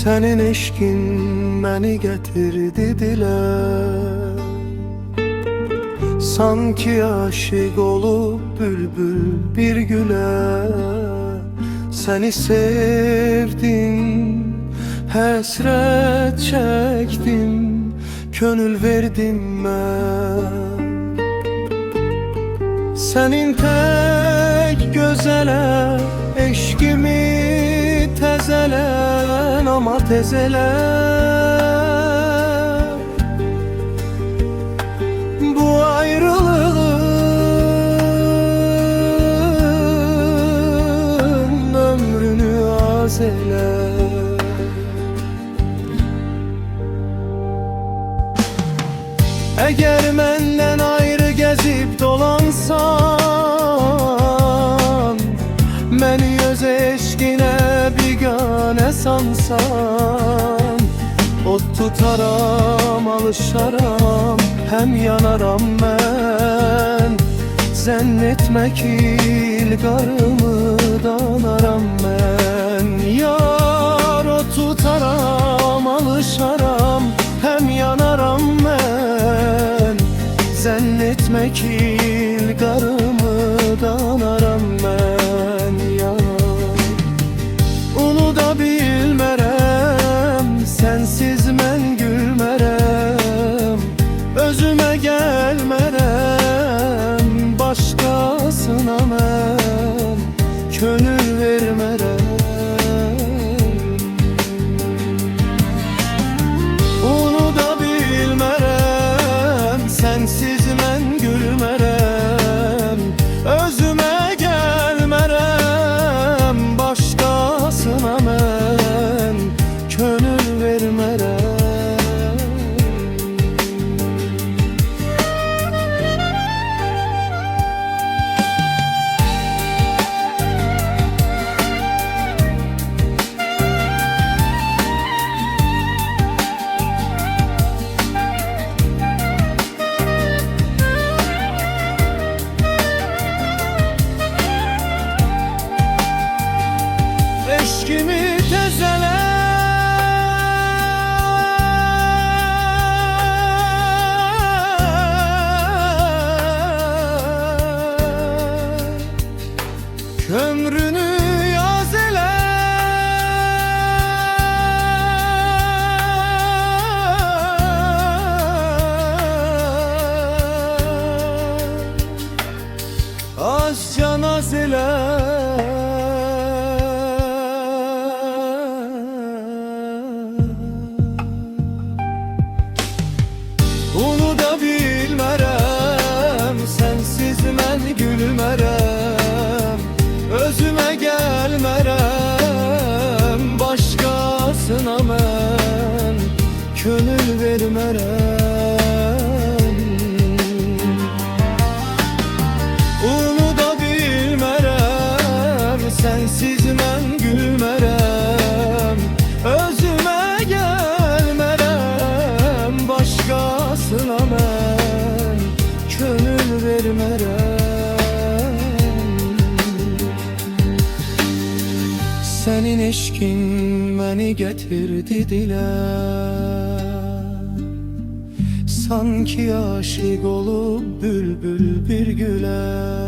Senin eşkin beni getirdi dile. Sanki aşık olup bülbül bir güle. Seni sevdim, hasret çektim, könül verdim ben. Senin tek gözele eşkimi tezelen ama tezelen. Bu ayrılığın ömrünü az ele. Eğer menden ayrı gezip dolansan, beni öz eşkine bigane sansan, ot tutaram, alışaram, hem yanaram ben. Zannetme ki ilgarımı danaram ben. Yar, ot tutaram, alışaram, hem yanaram ben. Zannetme ki ilgarımı danaram ben ya. Onu da bilmerem, sensiz men gülmerem. Özüme gelmerem, başkasına men könül vermerem. Onu da bilmerem, sensiz men gülmerem. Özüme gelmerem, başkasına men könül vermerem. Eşkimi tezele, kömrünü yaz ele. Azca naz ele. Onu da bilmerem, sensiz men gülmerem. Özüme gelmerem, başkasına men könül vermerem. Onu da bilmerem, sensiz men gülmerem. Özüme gelmerem, başkasına men könül vermerem. Senin eşkin beni getirdi dile. Sanki aşık olup bülbül bir güle.